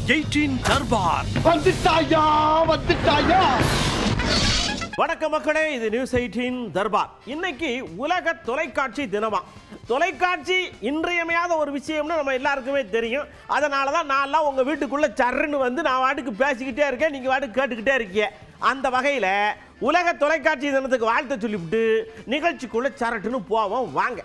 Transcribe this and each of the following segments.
18 தர்பார். வந்துட்டாயா. வணக்கம் மக்களே, இது நியூஸ் 18 தர்பார். இன்னைக்கு உலக தொலைக்காட்சி தினமா. தொலைக்காட்சி இன்றியமையாத ஒரு விஷயம்னு நம்ம எல்லாருக்குமே தெரியும். அதனால தான் நான்லாம் உங்கள் வீட்டுக்குள்ளே சர்ன்னு வந்து நான் வாட்டுக்கு பேசிக்கிட்டே இருக்கேன், நீங்கள் வாட்டுக்கு கேட்டுக்கிட்டே இருக்கீங்க. அந்த வகையில் உலக தொலைக்காட்சி தினத்துக்கு வாழ்த்து சொல்லிவிட்டு நிகழ்ச்சிக்குள்ளே சரட்டுன்னு போவோம் வாங்க.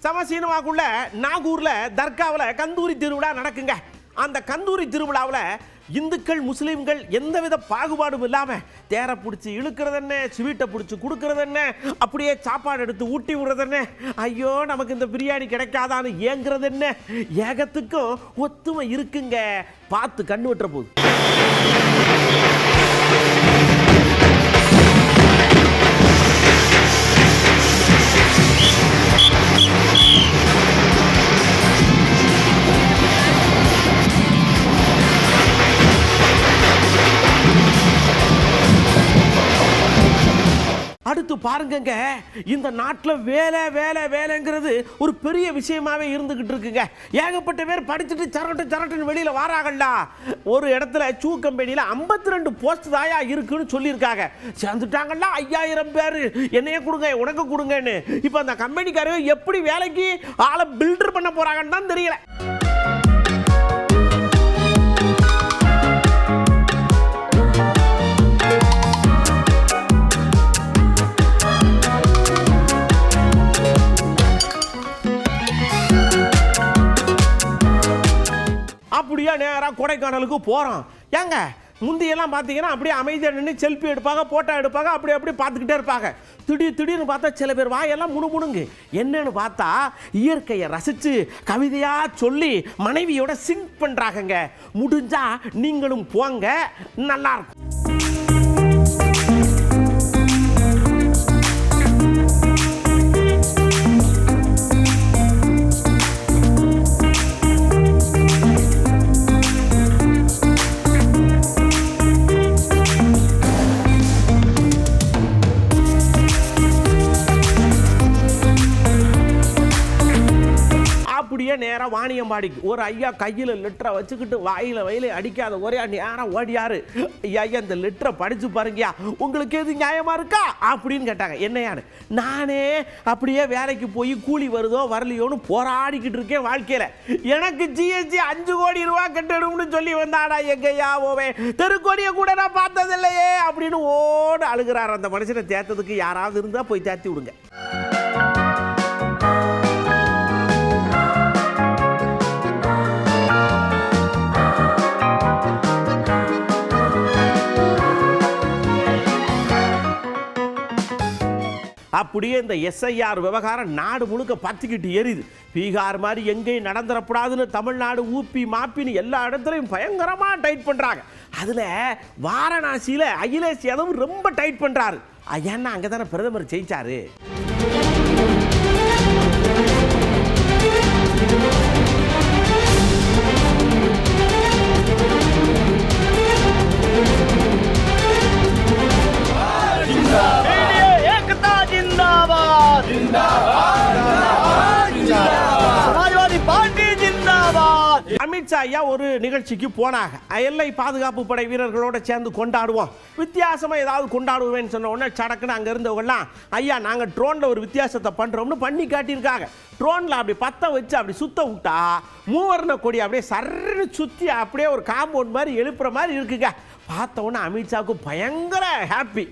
சமசீனமாக்குள்ள நாகூரில் தர்காவில் கந்தூரி திருவிழா நடக்குங்க. அந்த கந்தூரி திருவிழாவில் இந்துக்கள் முஸ்லீம்கள் எந்தவித பாகுபாடும் இல்லாமல் தேரை பிடிச்சி இழுக்கிறது என்ன, ஸ்வீட்டை பிடிச்சி கொடுக்கறது என்ன, அப்படியே சாப்பாடு எடுத்து ஊட்டி விடுறது என்ன, ஐயோ நமக்கு இந்த பிரியாணி கிடைக்காதான்னு ஏங்குறது என்ன, ஏகத்துக்கும் ஒத்துமை இருக்குங்க. பார்த்து கண்ணு வெட்டுற போது. அடுத்து பாருங்க, இந்த நாட்டில் வேலை வேலை வேலைங்கிறது ஒரு பெரிய விஷயமாவே இருந்துகிட்டு இருக்குங்க. ஏகப்பட்ட பேர் படிச்சுட்டு சரட்டுன்னு வெளியில வாராங்கல்ல. ஒரு இடத்துல சூ கம்பெனியில் 52 போஸ்ட் தாயா இருக்குன்னு சொல்லியிருக்காங்க. சேர்ந்துட்டாங்கல்ல 5000 பேர். என்னையே கொடுங்க உனக்கு கொடுங்கன்னு. இப்போ அந்த கம்பெனிக்காரங்க எப்படி வேலைக்கு ஆளை பில்டர் பண்ண போறாங்கன்னு தான் தெரியல. அப்படியே நேராக கொடைக்கானலுக்கு போகிறோம். ஏங்க முந்தியெல்லாம் பார்த்தீங்கன்னா அப்படியே அமைதியாக நின்று செல்ஃபி எடுப்பாங்க, ஃபோட்டோ எடுப்பாங்க, அப்படி பார்த்துக்கிட்டே இருப்பாங்க. திடீர்னு பார்த்தா சில பேர் வாயெல்லாம் முணுமுணுங்கு. என்னன்னு பார்த்தா இயற்கையை ரசித்து கவிதையாக சொல்லி மனைவியோட சிங்க் பண்ணுறாங்க. முடிஞ்சா நீங்களும் போங்க, நல்லாயிருக்கும். அப்படியே நேராக வாணியம்பாடிக்கு ஒரு ஐயா கையில் லெட்டரை வச்சுக்கிட்டு வாயில அடிக்காத ஒரே நேரம் ஓடியாரு. ஐயா இந்த லெட்டரை படிச்சு பாருங்கயா, உங்களுக்கு எது நியாயமா இருக்கா அப்படின்னு கேட்டாங்க. என்னையான்னு, நானே அப்படியே வேலைக்கு போய் கூலி வருதோ வரலையோன்னு போராடிக்கிட்டு இருக்கேன் வாழ்க்கையில. எனக்கு ஜிஎஸ்டி 5 கோடி ரூபாய் கட்டணும்னு சொல்லி வந்தாடா எங்கய்யா போவே, தெருக்கோடியை கூட நான் பார்த்ததில்லையே அப்படின்னு ஓடு அழுகிறார். அந்த மனுஷனை தேர்த்ததுக்கு யாராவது இருந்தா போய் தேர்த்தி விடுங்க. அப்படியே இந்த எஸ்ஐஆர் விவகாரம் நாடு முழுக்க பத்திக்கிட்டு எரியுது. பீகார் மாதிரி எங்கேயும் நடந்துடக்கூடாதுன்னு தமிழ்நாடு ஊப்பி மாப்பின்னு எல்லா இடத்துலையும் பயங்கரமாக டைட் பண்ணுறாங்க. அதில் வாரணாசியில் அகிலேஷ் யாதவ் ரொம்ப டைட் பண்ணுறாரு. ஏன்னா அங்கே தானே பிரதமர் ஜெயிச்சாரு. அமித்ஷா ஐயா ஒரு நிகழ்ச்சிக்கு போனாங்க. எல்லை பாதுகாப்பு படை வீரர்களோட சேர்ந்து கொண்டாடுவோம், வித்தியாசமா ஏதாவது கொண்டாடுவேன்னு சொன்ன உடனே சடக்குன்னு அங்க இருந்தவங்கலாம் ஐயா நாங்க ட்ரோன்ல ஒரு வித்தியாசத்தை பண்றோம்னு பண்ணி காட்டியிருக்காங்க. ட்ரோன்ல அப்படி பத்த வச்சு அப்படி சுத்த விட்டா மூவர்ண கொடி அப்படியே சர்ன்னு சுத்தி அப்படியே ஒரு காம்பவுண்ட் மாதிரி எழுப்புற மாதிரி இருக்குங்க. பார்த்த உடனே அமித்ஷாவுக்கு பயங்கர ஹாப்பி.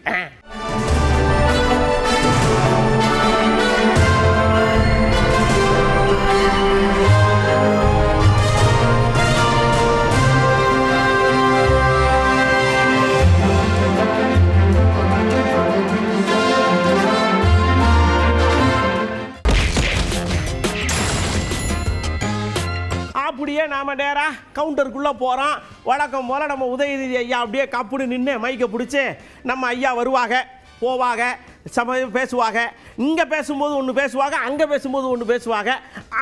அப்படியே நாம நேரா கவுண்டருக்குள்ள போறோம். வழக்கம் போல நம்ம உதயநிதி ஐயா அப்படியே கப்புடு நின்று மைக்க பிடிச்சி நம்ம ஐயா வருவாங்க போவாங்க, சமயம் பேசுவாங்க. இங்கே பேசும்போது ஒன்று பேசுவாங்க, அங்கே பேசும்போது ஒன்று பேசுவாங்க,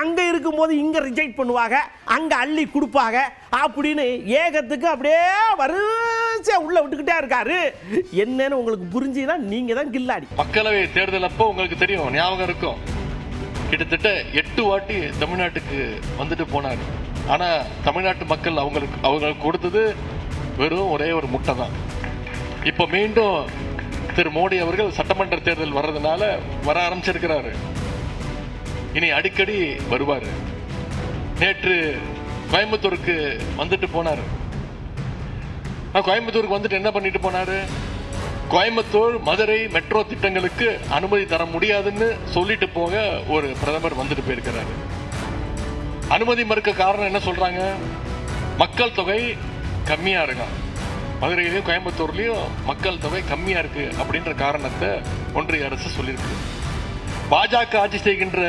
அங்கே இருக்கும்போது இங்கே ரிஜெக்ட் பண்ணுவாங்க, அங்கே அள்ளி கொடுப்பாங்க. அப்படின்னு ஏகத்துக்கு அப்படியே வரிசையாக உள்ள விட்டுக்கிட்டே இருக்காரு. என்னன்னு உங்களுக்கு புரிஞ்சுன்னா நீங்கள் தான் கில்லாடி. மக்களவை தேர்தல் அப்போ உங்களுக்கு தெரியும், ஞாபகம் இருக்கும், கிட்டத்தட்ட 8 வாட்டி தமிழ்நாட்டுக்கு வந்துட்டு போனார். ஆனா தமிழ்நாட்டு மக்கள் அவங்களுக்கு கொடுத்தது வெறும் ஒரே ஒரு முட்டை தான். இப்ப மீண்டும் திரு மோடி அவர்கள் சட்டமன்ற தேர்தல் வர்றதுனால வர ஆரம்பிச்சிருக்கிறாரு. இனி அடிக்கடி வருவாரு. நேற்று கோயம்புத்தூருக்கு வந்துட்டு போனாரு. கோயம்புத்தூருக்கு வந்துட்டு என்ன பண்ணிட்டு போனாரு? கோயம்புத்தூர் மதுரை மெட்ரோ திட்டங்களுக்கு அனுமதி தர முடியாதுன்னு சொல்லிட்டு போக ஒரு பிரதமர் வந்துட்டு போயிருக்கிறாரு. அனுமதி மறுக்க காரணம் என்ன சொல்றாங்க? மக்கள் தொகை கம்மியா இருக்கா, மதுரையிலையும் கோயம்புத்தூர்லயும் மக்கள் தொகை கம்மியா இருக்கு அப்படின்ற காரணத்தை ஒன்றிய அரசு சொல்லியிருக்கு. பாஜக ஆட்சி செய்கின்ற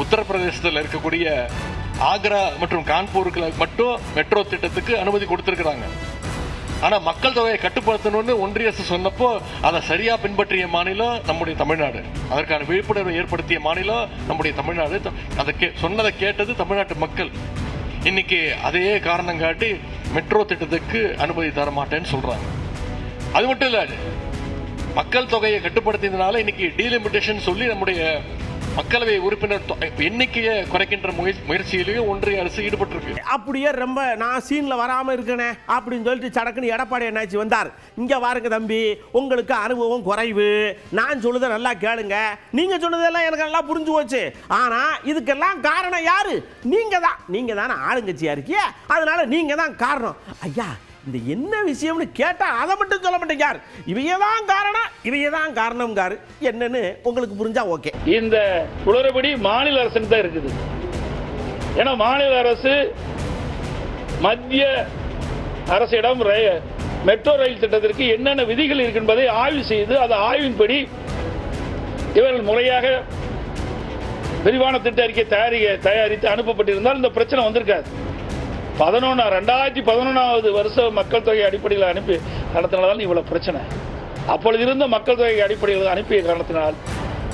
உத்தரப்பிரதேசத்தில் இருக்கக்கூடிய ஆக்ரா மற்றும் கான்பூருக்கு மட்டும் மெட்ரோ திட்டத்துக்கு அனுமதி கொடுத்திருக்கிறாங்க. ஆனா மக்கள் தொகையை கட்டுப்படுத்தணும்னு ஒன்றிய அரசு சொன்னப்போ அதை சரியா பின்பற்றிய மாநிலம் நம்முடைய தமிழ்நாடு. அதற்கான விழிப்புணர்வை ஏற்படுத்திய மாநிலம் நம்முடைய தமிழ்நாடு. அதை சொன்னதை கேட்டது தமிழ்நாட்டு மக்கள். இன்னைக்கு அதையே காரணம் காட்டி மெட்ரோ திட்டத்துக்கு அனுமதி தர மாட்டேன்னு சொல்றாங்க. அது மட்டும் இல்ல, மக்கள் தொகையை கட்டுப்படுத்தியதுனால இன்னைக்கு டீலிமிட்டேஷன் சொல்லி நம்முடைய மக்களவை உறுப்பினர் எண்ணிக்கையை குறைக்கின்ற முயற்சியிலையும் ஒன்றிய அரசு ஈடுபட்டிருக்கு. அப்படியே ரொம்ப நான் சீன்ல வராம இருக்கனே அப்படின்னு சொல்லிட்டு சடக்குன்னு எடப்பாடி என்னாச்சு வந்தார். இங்க பாருங்க தம்பி, உங்களுக்கு அனுபவம் குறைவு, நான் சொல்லுதை நல்லா கேளுங்க, நீங்க சொன்னதெல்லாம் எனக்கு நல்லா புரிஞ்சு போச்சு. ஆனா இதுக்கெல்லாம் காரணம் யாரு? நீங்க தானே ஆளுங்கட்சியா இருக்கிய, அதனால நீங்க தான் காரணம். ஐயா, இந்த என்ன விஷயம்னு கேட்டா அதை மட்டும் சொல்ல மாட்டேங்க. இவையதான் காரணம், இவையதான் காரணம் என்னன்னு உங்களுக்கு புரிஞ்சா ஓகே. இந்த குளறுபடி மாநில அரசு தான் இருக்குது. ஏன்னா மாநில அரசு மத்திய அரசிடம் மெட்ரோ ரயில் திட்டத்திற்கு என்னென்ன விதிகள் இருக்கு என்பதை ஆய்வு செய்து அந்த ஆய்வின்படி இவர்கள் முறையாக விரிவான திட்ட அறிக்கை தயாரித்து அனுப்பப்பட்டிருந்தால் இந்த பிரச்சனை வந்திருக்காது. 2011வது வருஷம் மக்கள் தொகை அடிப்படையில் அனுப்பி காரணத்தினால்தான் இவ்வளவு பிரச்சனை. அப்பொழுது இருந்த மக்கள் தொகை அடிப்படையில் அனுப்பிய காரணத்தினால்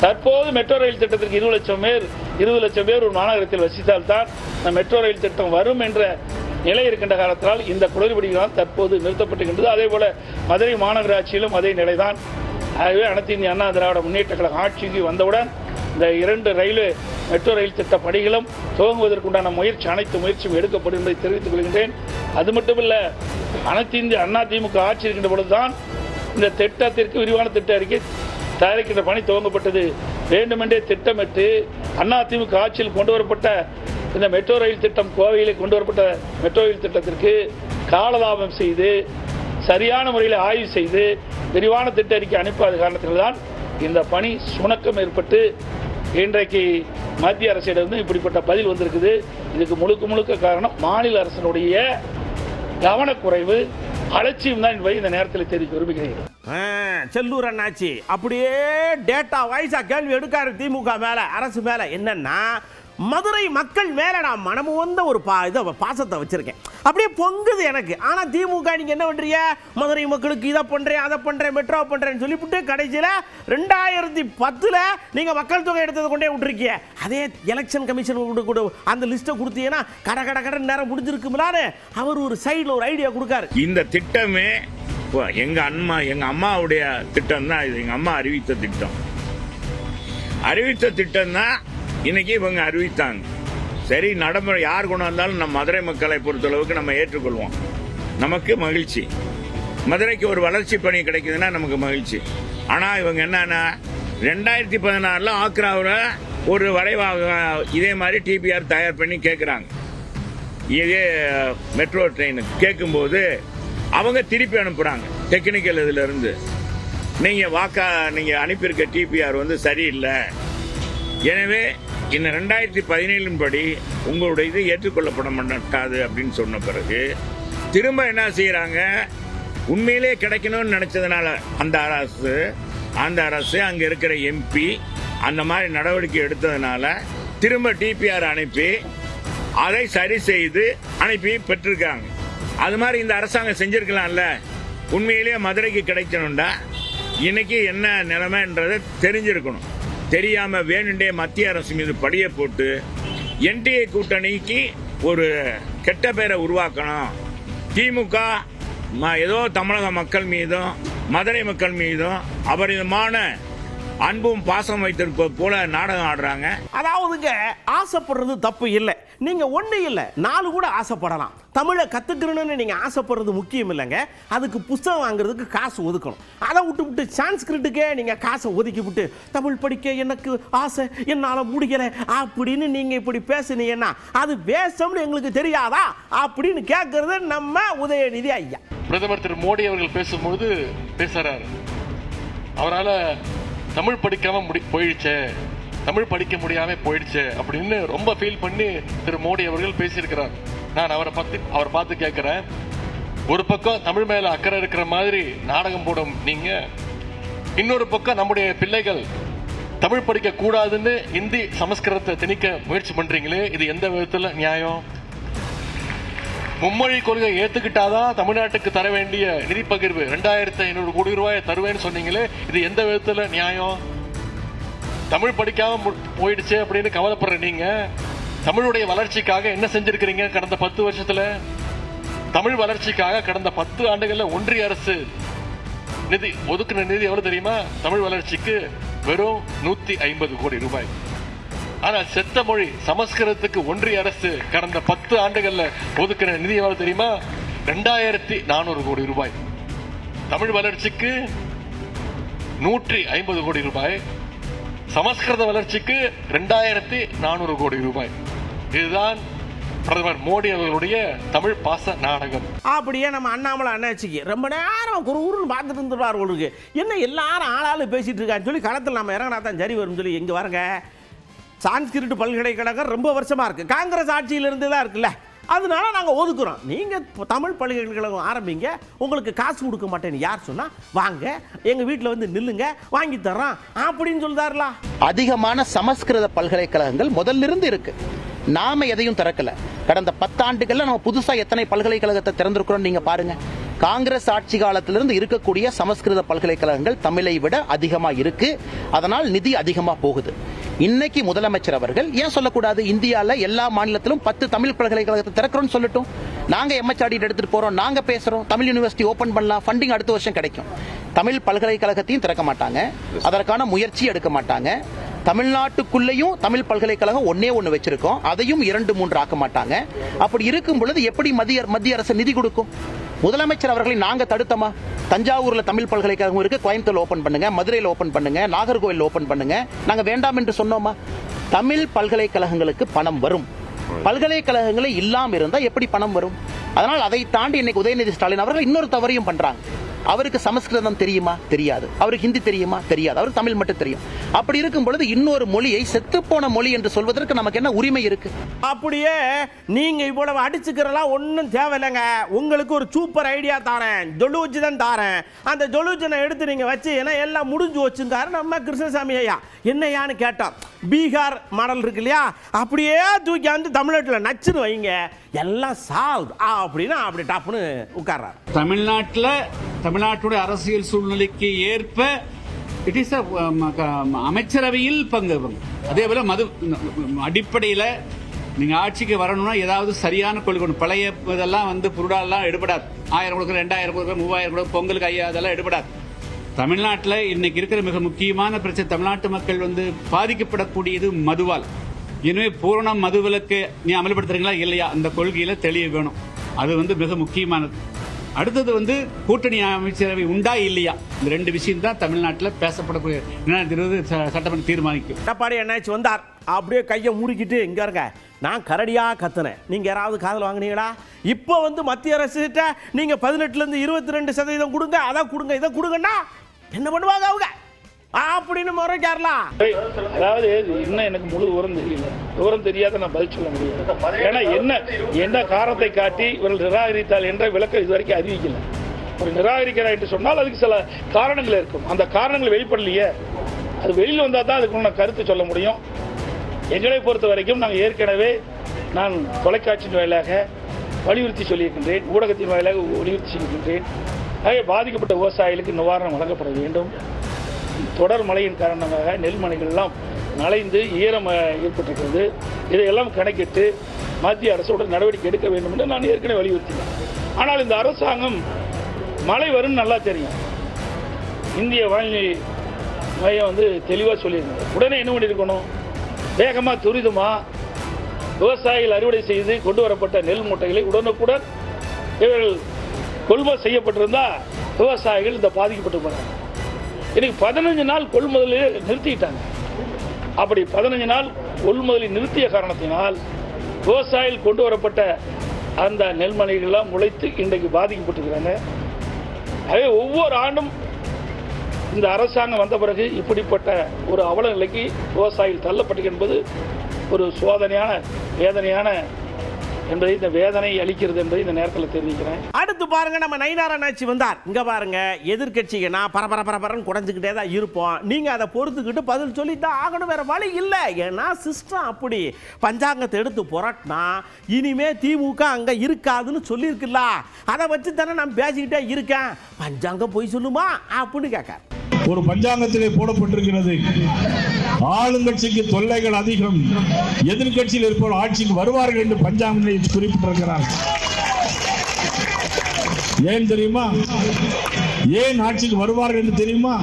தற்போது மெட்ரோ ரயில் திட்டத்திற்கு 20 லட்சம் பேர் ஒரு மாநகரத்தில் வசித்தால்தான் மெட்ரோ ரயில் திட்டம் வரும் என்ற நிலை இருக்கின்ற காரணத்தினால் இந்த குளறுபடிகளால் தற்போது நிறுத்தப்பட்டுகின்றது. அதே போல மதுரை மாநகராட்சியிலும் அதே நிலைதான். ஆகவே அனைத்து இந்திய அண்ணா திராவிட முன்னேற்ற கழகம் ஆட்சிக்கு வந்தவுடன் இந்த 2 மெட்ரோ ரயில் திட்ட பணிகளும் துவங்குவதற்குண்டான அனைத்து முயற்சியும் எடுக்கப்படும் என்பதை தெரிவித்துக் கொள்கின்றேன். அது மட்டுமல்ல, அனைத்து இந்திய அண்ணா திமுக ஆட்சி இருக்கின்ற பொழுதுதான் இந்த திட்டத்திற்கு விரிவான திட்ட அறிக்கை தயாரிக்கின்ற பணி துவங்கப்பட்டது. வேண்டுமென்றே திட்டமிட்டு அண்ணா திமுக ஆட்சியில் கொண்டு வரப்பட்ட இந்த மெட்ரோ ரயில் திட்டம், கோவையில் கொண்டு வரப்பட்ட மெட்ரோ ரயில் திட்டத்திற்கு காலதாமம் செய்து சரியான முறையில் ஆய்வு செய்து விரிவான திட்ட அறிக்கை அனுப்பாத காரணத்தில்தான் இந்த பணி சுணக்கம் ஏற்பட்டு இன்றைக்கு மத்திய அரசிடம் இப்படிப்பட்ட பதில் வந்திருக்குது. இதுக்கு முழுக்க காரணம் மாநில அரசினுடைய கவனக்குறைவு, அலட்சியம் தான் என்பதை இந்த நேரத்தில் தெரிவிக்க விரும்புகிறேன். செல்லூர் அண்ணாச்சி அப்படியே டேட்டா வாய்ஸா கேள்வி எடுக்காரு திமுக மேல, அரசு மேல. என்னன்னா, மதுரை மக்கள் மேல நான் மனமு வந்த ஒரு பாசத்தை வச்சிருக்கேன், அப்படியே பொங்குது எனக்கு. ஆனா திமுக நீங்க என்ன பண்றீங்க? மதுரை மக்களுக்கு இதை பண்றேன், அதை பண்றேன், மெட்ரோ பண்றேன்னு சொல்லிவிட்டு கடைசியில 2010 நீங்க மக்கள் தொகை எடுத்ததை கொண்டே விட்டுருக்கீங்க. அதே எலெக்ஷன் கமிஷன் கூட அந்த லிஸ்ட்டை கொடுத்தீங்கன்னா கட நேரம் முடிஞ்சிருக்கும்லான்னு அவர் ஒரு சைடில் ஒரு ஐடியா கொடுக்காரு. இந்த திட்டமே எங்க அம்மாவுடைய திட்டம் தான். இது எங்க அம்மா அறிவித்த திட்டம் தான். இன்னைக்கு இவங்க அறிவித்தாங்க. சரி, நடைமுறை யார் கொண்டு வந்தாலும் நம்ம மதுரை மக்களை பொறுத்தளவுக்கு நம்ம ஏற்றுக்கொள்வோம். நமக்கு மகிழ்ச்சி. மதுரைக்கு ஒரு வளர்ச்சி பணி கிடைக்குதுன்னா நமக்கு மகிழ்ச்சி. ஆனா இவங்க என்னன்னா 2016 ஆக்ராவில் ஒரு வரைவாக இதே மாதிரி டிபிஆர் தயார் பண்ணி கேட்குறாங்க. இதே மெட்ரோ ட்ரெயினுக்கு கேட்கும்போது அவங்க திருப்பி அனுப்புறாங்க டெக்னிக்கல் இதுல இருந்து. நீங்க அனுப்பியிருக்க டிபிஆர் சரியில்லை, எனவே இந்த 2017 படி உங்களுடைய இது ஏற்றுக்கொள்ளப்பட மாட்டாது அப்படின்னு சொன்ன பிறகு திரும்ப என்ன செய்யறாங்க? உண்மையிலே கிடைக்கணும்னு நினைச்சதுனால அந்த அரசு அங்க இருக்கிற எம்பி அந்த மாதிரி நடவடிக்கை எடுத்ததுனால திரும்ப டிபிஆர் அனுப்பி அதை சரி செய்து அனுப்பி பெற்றிருக்காங்க. அது மாதிரி இந்த அரசாங்கம் செஞ்சிருக்கலாம்ல. உண்மையிலேயே மதுரைக்கு கிடைக்கணும்டா இன்னைக்கு என்ன நிலைமைன்றதை தெரிஞ்சிருக்கணும். தெரியாம வேணுண்டே மத்திய அரசு மீது படியை போட்டு என்டிஏ கூட்டணிக்கு ஒரு கெட்ட பெயரை உருவாக்கணும். திமுக ஏதோ தமிழக மக்கள் மீதும் மதுரை மக்கள் மீதும் அபரிதமான அன்பும் பாசம் வைத்திருப்பது போல நாடகம் ஆடுறாங்க. அதாவதுங்க ஆசைப்படுறது தப்பு இல்லை. நீங்க ஒண்ணு இல்லை 4 கூட ஆசைப்படலாம். தமிழை கத்துக்கணும்னு நீங்க ஆசைப்படுறது முக்கியம் இல்லைங்க. அதுக்கு புத்தகம் வாங்குறதுக்கு காசு ஒதுக்கணும். அதை விட்டு சான்ஸ்கிரிட்டுக்கே நீங்க காசை ஒதுக்கி விட்டு தமிழ் படிக்க எனக்கு ஆசை என்னால முடியல அப்படின்னு நீங்க இப்படி பேசுனீங்கன்னா அது வேஷம்னு எங்களுக்கு தெரியாதா அப்படின்னு கேட்கறது நம்ம உதயநிதி ஐயா. பிரதமர் திரு மோடி அவர்கள் பேசும்போது பேசுறாரு, அவரால் தமிழ் படிக்காம போயிடுச்சே, தமிழ் படிக்க முடியாம போயிடுச்சு அப்படின்னு ரொம்ப ஃபீல் பண்ணி திரு மோடி அவர்கள் பேசியிருக்கிறார். நான் அவரை பார்த்து கேட்கிறேன், ஒரு பக்கம் தமிழ் மேல அக்கறை இருக்கிற மாதிரி நாடகம் போடும் நீங்க, இன்னொரு பக்கம் நம்முடைய பிள்ளைகள் தமிழ் படிக்க கூடாதுன்னு இந்தி சமஸ்கிருதத்தை திணிக்க முயற்சி பண்றீங்களே, இது எந்த விதத்துல நியாயம்? மும்மொழி கொள்கை ஏத்துக்கிட்டாதான் தமிழ்நாட்டுக்கு தர வேண்டிய நிதி பகிர்வு 2500 கோடி ரூபாயை தருவேன்னு சொன்னீங்களே, இது எந்த விதத்துல நியாயம்? தமிழ் படிக்காம போயிடுச்சு அப்படின்னு கவலைப்படுற நீங்க தமிழுடைய வளர்ச்சிக்காக என்ன செஞ்சிருக்கிறீங்க? கடந்த 10 வருஷத்துல தமிழ் வளர்ச்சிக்காக கடந்த 10 ஆண்டுகள்ல ஒன்றிய அரசு நிதி ஒதுக்குன நிதி எவ்வளவு தெரியுமா? தமிழ் வளர்ச்சிக்கு வெறும் 150 கோடி ரூபாய். ஆனா செத்த மொழி சமஸ்கிருதத்துக்கு ஒன்றிய அரசு கடந்த 10 ஆண்டுகள்ல ஒதுக்கின நிதி எவ்வளவு தெரியுமா? 2400 கோடி ரூபாய். தமிழ் வளர்ச்சிக்கு 150 கோடி ரூபாய், சமஸ்கிருத வளர்ச்சிக்கு 2400 கோடி ரூபாய். இதுதான் பிரதமர் மோடி அவர்களுடைய தமிழ் பாச நாடகம். அப்படியே நம்ம அண்ணாமலை அண்ணாச்சிக்கு ரொம்ப நேரம் ஒரு ஊருன்னு பார்த்துட்டு இருந்துருவார். உங்களுக்கு என்ன எல்லாரும் ஆளாளு பேசிட்டு இருக்கான்னு சொல்லி களத்தில் நம்ம இறங்கினா தான் சரி வரும் சொல்லி எங்க வரங்க. சான்ஸ்கிரிட் பல்கலைக்கழகம் ரொம்ப வருஷமா இருக்கு, காங்கிரஸ் ஆட்சியிலிருந்து தான் இருக்குல்ல, அதனால நாங்கள் ஒதுக்குறோம். நீங்கள் தமிழ் பல்கலைக்கழகம் ஆரம்பிங்க, உங்களுக்கு காசு கொடுக்க மாட்டேன்னு யார் சொன்னா? வாங்க எங்கள் வீட்டில் வந்து நில்லுங்க, வாங்கி தர்றோம் அப்படின்னு சொல்லுதாருல. அதிகமான சமஸ்கிருத பல்கலைக்கழகங்கள் முதல்ல இருந்து இருக்கு. நாம எதையும் திறக்கல. கடந்த 10 ஆண்டுகள்ல நம்ம புதுசா எத்தனை பல்கலைக்கழகத்தை திறந்திருக்கிறோம் நீங்க பாருங்க. காங்கிரஸ் ஆட்சி காலத்திலிருந்து இருக்கக்கூடிய சமஸ்கிருத பல்கலைக்கழகங்கள் தமிழை விட அதிகமா இருக்கு. அதனால் நிதி அதிகமா போகுது. இன்னைக்கு முதலமைச்சர் அவர்கள் ஏன் சொல்லக்கூடாது, இந்தியால எல்லா மாநிலத்திலும் 10 தமிழ் பல்கலைக்கழகத்தை திறக்கிறோம்னு சொல்லட்டும். நாங்க எம்எச்ஆர்டி எடுத்துட்டு போறோம், நாங்க பேசுறோம், தமிழ் யூனிவர்சிட்டி ஓபன் பண்ணலாம், ஃபண்டிங் அடுத்த வருஷம் கிடைக்கும். தமிழ் பல்கலைக்கழகத்தையும் திறக்க மாட்டாங்க, அதற்கான முயற்சி எடுக்க மாட்டாங்க. தமிழ்நாட்டுக்குள்ளேயும் தமிழ் பல்கலைக்கழகம் ஒண்ணு வச்சிருக்கோம், அதையும் 2-3 ஆக்க மாட்டாங்க. அப்படி இருக்கும் பொழுது எப்படி மத்திய அரசு நிதி கொடுக்கும்? முதலமைச்சர் அவர்களை நாங்க தடுத்தமா? தஞ்சாவூர்ல தமிழ் பல்கலைக்கழகம் இருக்கு, கோயம்புத்தூர்ல ஓபன் பண்ணுங்க, மதுரையில் ஓபன் பண்ணுங்க, நாகர்கோவில் ஓபன் பண்ணுங்க, நாங்க வேண்டாம் என்று சொன்னோமா? தமிழ் பல்கலைக்கழகங்களுக்கு பணம் வரும். பல்கலைக்கழகங்களே இல்லாம இருந்தா எப்படி பணம் வரும்? அதனால் அதை தாண்டி இன்னைக்கு உதயநிதி ஸ்டாலின் அவர்கள் இன்னொரு தவறையும் பண்றாங்க. அவருக்கு சமஸ்கிருதம் தெரியுமா? தெரியாது. அவருக்கு ஹிந்தி தெரியுமா? தெரியாது. அவருக்கு தமிழ் மட்டும் தெரியும். அப்படி இருக்கும் பொழுது இன்னொரு மொழியை செத்துப்போன மொழி என்று சொல்வதற்கு நமக்கு என்ன உரிமை இருக்கு? அப்படியே நீங்க இவ்வளவு அடிச்சுக்கிறலாம் ஒன்றும் தேவையில்லைங்க. உங்களுக்கு ஒரு சூப்பர் ஐடியா தாரேன், ஜொலூஜன் தாரேன். அந்த ஜொலூஜனை எடுத்து நீங்க வச்சு ஏன்னா எல்லாம் முடிஞ்சு வச்சுருந்தாரு நம்ம கிருஷ்ணசாமி ஐயா. என்னையான்னு கேட்டோம், பீகார் மாடல் இருக்கு இல்லையா, அப்படியே தூக்கி வந்து தமிழ்நாட்டில் நச்சுன்னு வைங்க, எல்லாம் சால்வ் அப்படின்னு அப்படி டாப்னு உட்கார்றாரு. தமிழ்நாட்டுடைய அரசியல் சூழ்நிலைக்கு ஏற்ப இட் இஸ் அமைச்சரவையில் பங்கு. அதே போல அடிப்படையில் நீங்க ஆட்சிக்கு வரணும்னா ஏதாவது சரியான கொள்கை. பழைய இதெல்லாம் வந்து புருடாலாம் எடுபடாது. 1000 கொடுக்குற, 2000 கொடுக்குற, 3000 கொடுக்குற, பொங்கலுக்கு 5000 அதெல்லாம் எடுபடாது. தமிழ்நாட்டில் இன்னைக்கு இருக்கிற மிக முக்கியமான பிரச்சனை, தமிழ்நாட்டு மக்கள் வந்து பாதிக்கப்படக்கூடியது மதுவால். எனவே பூரண மதுவிலக்கு நீ அமல்படுத்துறீங்களா இல்லையா, அந்த கொள்கையில தெளிவு வேணும். அது வந்து மிக முக்கியமானது. அடுத்தது வந்து கூட்டணி அமைச்சரவை உண்டா இல்லையா, இந்த 2 விஷயம் தான் தமிழ்நாட்டில் பேசப்படக்கூடிய 2020 சட்டமன்ற தீர்மானிக்கும். எடப்பாடி என்னாச்சு வந்தார், அப்படியே கையை மூடிக்கிட்டு இங்க இருங்க, நான் கரடியா கத்துனேன், நீங்க யாராவது காதல் வாங்கினீங்களா? இப்போ வந்து மத்திய அரசு நீங்க 18% 22% கொடுங்க, அதை கொடுங்க, இதை கொடுங்கன்னா என்ன பண்ணுவாங்க அவங்க அப்படின்னு முறைக்காரலாம். அதாவது இன்னும் எனக்கு முழு விவரம் தெரியல, விவரம் தெரியாத நான் பதில் சொல்ல முடியும். ஏன்னா என்ன காரணத்தை காட்டி இவர்கள் நிராகரித்தால் என்ற விளக்கம் இதுவரைக்கும் அறிவிக்கல. ஒரு நிராகரிக்கிறார் என்று சொன்னால் அதுக்கு சில காரணங்கள் இருக்கும். அந்த காரணங்கள் வெளிப்படலையே, அது வெளியில் வந்தால் தான் அதுக்கு கருத்து சொல்ல முடியும். எங்களை பொறுத்த வரைக்கும் நாங்கள் ஏற்கனவே நான் தொலைக்காட்சியின் வாயிலாக வலியுறுத்தி சொல்லியிருக்கின்றேன், ஊடகத்தின் வாயிலாக வலியுறுத்தி சொல்லியிருக்கின்றேன். ஆகவே பாதிக்கப்பட்ட விவசாயிகளுக்கு நிவாரணம் வழங்கப்பட வேண்டும். தொடர் மழையின் காரணமாக நெல்மணிகள் எல்லாம் நனைந்து ஈரம் ஏற்பட்டிருக்கிறது. இதையெல்லாம் கணக்கிட்டு மத்திய அரசோட நடவடிக்கை எடுக்க வேண்டும் என்று நான் ஏற்கனவே வலியுறுத்தினேன். ஆனால் இந்த அரசாங்கம் மழை வரும்னு நல்லா தெரியும். இந்திய வானிலை மையம் வந்து தெளிவாக சொல்லியிருந்தாங்க. உடனே என்ன பண்ணியிருக்கணும், வேகமாக துரிதமாக விவசாயிகள் அறுவடை செய்து கொண்டு வரப்பட்ட நெல் மூட்டைகளை உடனுக்குடன் இவர்கள் கொள்முதல் செய்யப்பட்டிருந்தா விவசாயிகள் இந்த பாதிக்கப்பட்டு போனாங்க. இன்னைக்கு 15 நாள் கொள்முதலை நிறுத்திட்டாங்க. அப்படி 15 நாள் கொள்முதலை நிறுத்திய காரணத்தினால் விவசாயிகள் கொண்டு வரப்பட்ட அந்த நெல்மணிகள்லாம் முளைத்து இன்றைக்கு பாதிக்கப்பட்டிருக்கிறாங்க. ஆகவே ஒவ்வொரு ஆண்டும் இந்த அரசாங்கம் வந்த பிறகு இப்படிப்பட்ட ஒரு அவல நிலைக்கு விவசாயிகள் தள்ளப்பட்டு என்பது ஒரு சோதனையான வேதனையான என்பதை இந்த வேதனை அளிக்கிறது என்பதை இந்த நேரத்தில் தெரிவிக்கிறேன். அடுத்து பாருங்க, நம்ம நயினாராயணாச்சி வந்தார். இங்க பாருங்க, எதிர்கட்சிக்கு நான் பரபரன்னு குறைஞ்சிக்கிட்டே தான் இருப்போம். நீங்க அதை பொறுத்துக்கிட்டு பதில் சொல்லித்தான் ஆகணும், வேற வழி இல்லை. ஏன்னா சிஸ்டம் அப்படி. பஞ்சாங்கத்தை எடுத்து புரட்டினா இனிமே திமுக அங்க இருக்காதுன்னு சொல்லியிருக்குல்ல, அதை வச்சு தானே நான் பேசிக்கிட்டே இருக்கேன். பஞ்சாங்கம் போய் சொல்லுமா அப்படின்னு கேட்க ஒரு பஞ்சாங்கத்திலே போடப்பட்டிருக்கிறது, ஆளுங்கட்சிக்கு தொல்லைகள் அதிகம், எதிர்கட்சியில் இருப்பவர் ஆட்சிக்கு வருவார்கள் என்று பஞ்சாங்கத்தில் குறிப்பிட்டிருக்கிறார். ஏன் தெரியுமா? ஏன் ஆட்சிக்கு வருவார்கள் என்று தெரியுமா?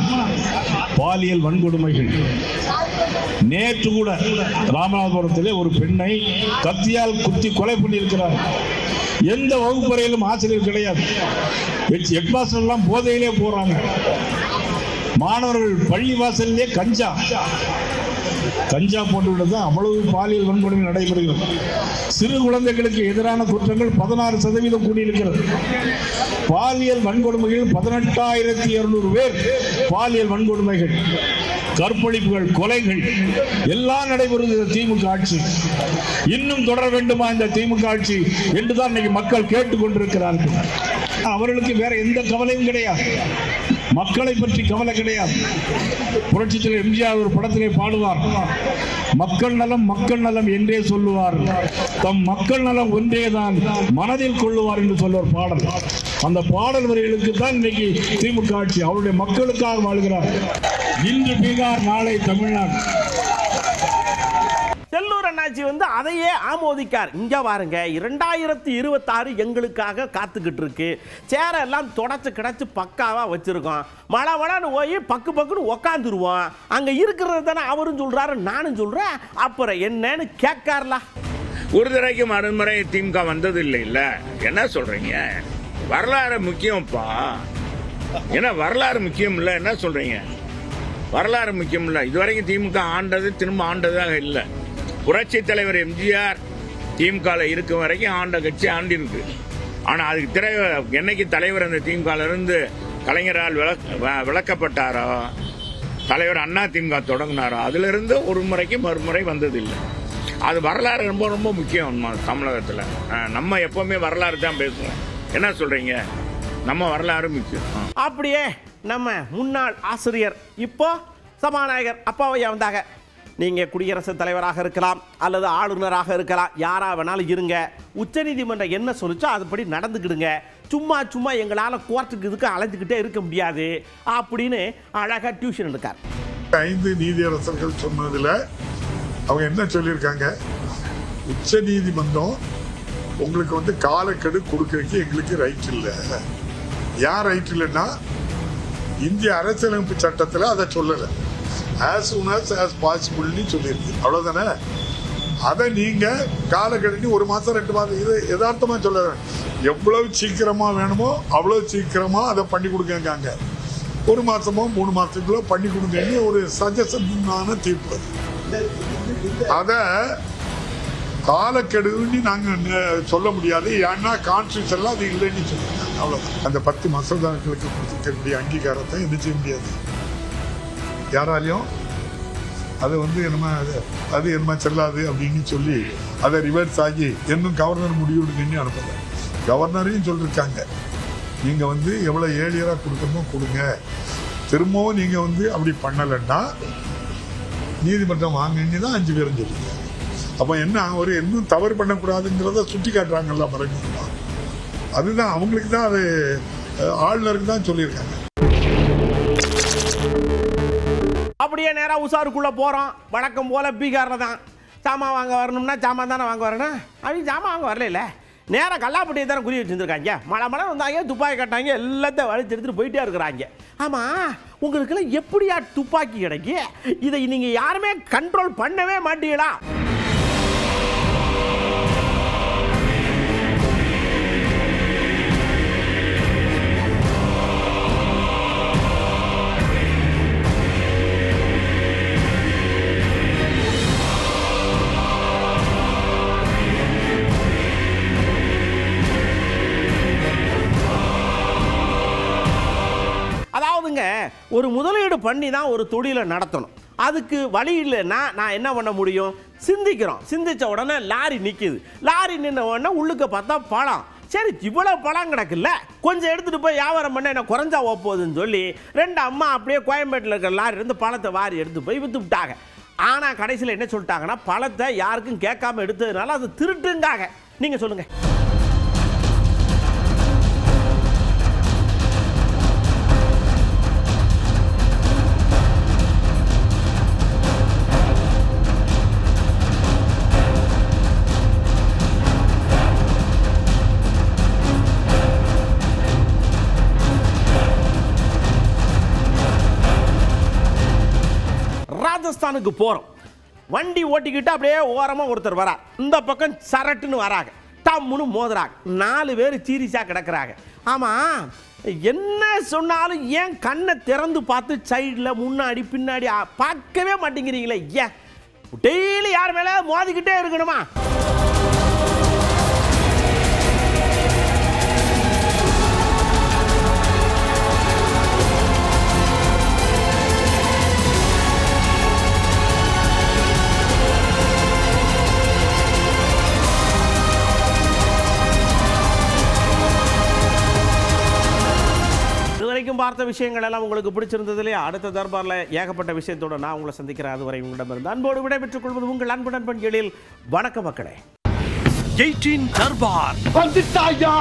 பாலியல் வன்கொடுமைகள். நேற்று கூட ராமநாதபுரத்திலே ஒரு பெண்ணை கத்தியால் குத்தி கொலை பண்ணியிருக்கிறார். எந்த வகுப்பறையிலும் ஆசிரியர் கிடையாது. ஹெட்மாஸ்டர் எல்லாம் போதையிலே போறாங்க. மாணவர்கள் பள்ளி வாசலிலே கஞ்சா போட்டுவிட்டது. அவ்வளவு பாலியல் வன்கொடுமை நடைபெறுகிறது. சிறு குழந்தைகளுக்கு எதிரான குற்றங்கள் 16% கூடியிருக்கிறது. பாலியல் வன்கொடுமைகள் 18,200 பேர் பாலியல் வன்கொடுமைகள், கற்பழிப்புகள், கொலைகள் எல்லாம் நடைபெறுகிறது திமுக ஆட்சி. இன்னும் தொடர வேண்டுமா இந்த திமுக ஆட்சி என்றுதான் இன்னைக்கு மக்கள் கேட்டுக்கொண்டிருக்கிறார்கள். அவர்களுக்கு வேற எந்த கவலையும் கிடையாது, மக்களை பற்றி கவலை கிடையாது. புரட்சித் தலைவர் எம்ஜிஆர் ஒரு படத்திலே பாடுவார், மக்கள் நலம் மக்கள் நலம் என்றே சொல்லுவார், தம் மக்கள் நலம் ஒன்றேதான் மனதில் கொள்ளுவார் என்று சொல்லுவார் பாடல். அந்த பாடல் வரிகளுக்கு தான் இன்னைக்கு திமுக ஆட்சி அவருடைய மக்களுக்காக வாழ்கிறார். இன்று பீகார், நாளை தமிழ்நாடு. செல்லூர் அண்ணாச்சி வந்து அதையே ஆமோதிக்கார். இங்க பாருங்க, 2026 எங்களுக்காக காத்துக்கிட்டு இருக்கு. சேர எல்லாம் தொடச்சு கிடச்சு பக்காவா வச்சிருக்கோம். மழன்னு போய் பக்குன்னு உக்காந்துருவோம். அங்க இருக்கிறது தானே அவரும் சொல்றாரு, நானும் சொல்றேன். அப்புறம் என்னன்னு கேட்கார்ல. ஒரு தடவைக்கு மறுமுறை திமுக வந்தது இல்லை இல்ல, என்ன சொல்றீங்க? வரலாறு முக்கியம்ப்பா. ஏன்னா வரலாறு முக்கியம் இல்ல, என்ன சொல்றீங்க? வரலாறு முக்கியம் இல்ல. இதுவரைக்கும் திமுக ஆண்டது திரும்ப ஆண்டதாக இல்லை. புரட்சி தலைவர் எம்ஜிஆர் திமுக இருக்கும் வரைக்கும் ஆண்ட கட்சி ஆண்டிருக்கு. ஆனா அதுக்கு என்னைக்கு தலைவர் அந்த திமுக இருந்து கலைஞரால் விளக்கப்பட்டாரோ, தலைவர் அண்ணா திமுக தொடங்கினாரோ, அதுல இருந்து ஒரு முறைக்கு மறுமுறை வந்ததில்லை. அது வரலாறு ரொம்ப ரொம்ப முக்கியம் தமிழகத்துல. நம்ம எப்பவுமே வரலாறு தான் பேசுவோம். என்ன சொல்றீங்க? நம்ம வரலாறு முக்கியம். அப்படியே நம்ம முன்னாள் ஆசிரியர் இப்போ சபாநாயகர் அப்பாவையா வந்தாங்க. நீங்கள் குடியரசுத் தலைவராக இருக்கலாம் அல்லது ஆளுநராக இருக்கலாம், யாராக வேணாலும் இருங்க. உச்சநீதிமன்றம் என்ன சொல்லிச்சோ அதுபடி நடந்துக்கிடுங்க. சும்மா எங்களால் கோர்ட்டுக்கு இதுக்கு அலைஞ்சிக்கிட்டே இருக்க முடியாது அப்படின்னு அழகாக டியூஷன் எடுக்கார். 5 நீதியரசர்கள் சொன்னதில் அவங்க என்ன சொல்லியிருக்காங்க, உச்ச நீதிமன்றம் உங்களுக்கு வந்து காலக்கெடு கொடுக்கறதுக்கு எங்களுக்கு ரைட் இல்லை. யார் ரைட் இல்லைன்னா இந்திய அரசியலமைப்பு சட்டத்தில் அதை சொல்லலை. as soon as possible சொல்லியிருக்கு, அவ்வளோதானே. அதை நீங்கள் காலக்கெடு 1 மாதம் 2 மாதம் இது யதார்த்தமாக சொல்ல, எவ்வளவு சீக்கிரமாக வேணுமோ அவ்வளோ சீக்கிரமாக அதை பண்ணி கொடுக்காங்க. 1 மாதமோ 3 மாதத்துக்குள்ளே பண்ணி கொடுங்கன்னு ஒரு சஜஷனான தீர்ப்பு. அதை காலக்கெடுன்னு நாங்கள் சொல்ல முடியாது. ஏன்னா கான்ஸ்டியூஷன்ல அது இல்லைன்னு சொல்லியிருக்காங்க. அவ்வளோதான். அந்த 10 மசோதாக்களுக்கு கொடுத்துருக்கக்கூடிய அங்கீகாரத்தை என்ன செய்ய முடியாது யாராலையும். அது வந்து என்ன செல்லாது அப்படின்னு சொல்லி அதை ரிவர்ஸ் ஆகி இன்னும் கவர்னர் முடிவெடுங்கன்னு அனுப்பல. கவர்னரையும் சொல்லியிருக்காங்க, நீங்கள் வந்து எவ்வளோ ஏழியராக கொடுக்கணுமோ கொடுங்க, திரும்பவும் நீங்கள் வந்து அப்படி பண்ணலைன்னா நீதிமன்றம் வாங்கன்னு தான் 5 பேரும் சொல்லியிருக்காங்க. அப்போ என்ன ஒரு இன்னும் தவறு பண்ணக்கூடாதுங்கிறத சுட்டி காட்டுறாங்கல்ல மறைமுகமா. அதுதான் அவங்களுக்கு தான் அது ஆளுநருக்கு தான் சொல்லியிருக்காங்க. அப்படியே நேராக உஷாருக்குள்ளே போகிறோம். வழக்கம் போல் பீகாரில் தான் சாமான் வாங்க வரணும்னா சாமான் தானே வாங்க வரணும். அவங்க சாமான் வாங்க வரல. நேராக கல்லாப்பட்டியை தானே குறி வச்சுருந்துருக்காங்க. மழை வந்தாங்க, துப்பாக்கி கட்டாங்க, எல்லாத்தையும் வலிச்சு எடுத்துட்டு போயிட்டே இருக்கிறாங்க. ஆமாம், உங்களுக்கெல்லாம் எப்படியா துப்பாக்கி கிடைக்கு? இதை நீங்கள் யாருமே கண்ட்ரோல் பண்ணவே மாட்டீங்களா? அதாவதுங்க, ஒரு முதலீடு பண்ணி தான் ஒரு தொழிலை நடத்தணும். அதுக்கு வழி இல்லைன்னா நான் என்ன பண்ண முடியும்? சிந்திக்கிறோம். சிந்திச்ச உடனே லாரி நிற்கிது. லாரி நின்ன உடனே உள்ளுக்க பார்த்தா பழம். சரி, இவ்வளோ பழம் கிடக்குல்ல, கொஞ்சம் எடுத்துகிட்டு போய் வியாபாரம் பண்ண என்ன குறைஞ்சா போகுதுன்னு சொல்லி 2 அம்மா அப்படியே கோயம்பேட்டில் இருக்கிற லாரி இருந்து பழத்தை வாரி எடுத்து போய் விற்று விட்டாங்க. ஆனால் கடைசியில் என்ன சொல்லிட்டாங்கன்னா, பழத்தை யாருக்கும் கேட்காம எடுத்ததுனால அது திருட்டுங்காக. நீங்கள் சொல்லுங்கள். ராஜஸ்தானுக்கு போகிறோம். வண்டி ஓட்டிக்கிட்டு அப்படியே ஓரமாக ஒருத்தர் வரார். இந்த பக்கம் சரட்டுன்னு வராங்க, டம்முன்னு மோதுறாங்க. 4 பேர் சீரியஸாக கிடக்குறாங்க. ஆமாம், என்ன சொன்னாலும் ஏன் கண்ணை திறந்து பார்த்து சைடில் முன்னாடி பின்னாடி பார்க்கவே மாட்டேங்கிறீங்களே? ஏன் டெய்லி யார் மேலே மோதிக்கிட்டே இருக்கணுமா? பார்த்த விஷயங்கள் எல்லாம் உங்களுக்கு பிடிச்சிருந்தது இல்லையா? அடுத்த தர்பார்ல ஏகப்பட்ட விஷயத்தோட நான் உங்களை சந்திக்கிறேன். அதுவரை உங்களிடமிருந்து அன்போடு விடைபெற்றுக் கொள்வது உங்கள் அன்பு நண்பன் எழில். வணக்க மக்களே. 18 தர்பார் வந்துட்டாயா.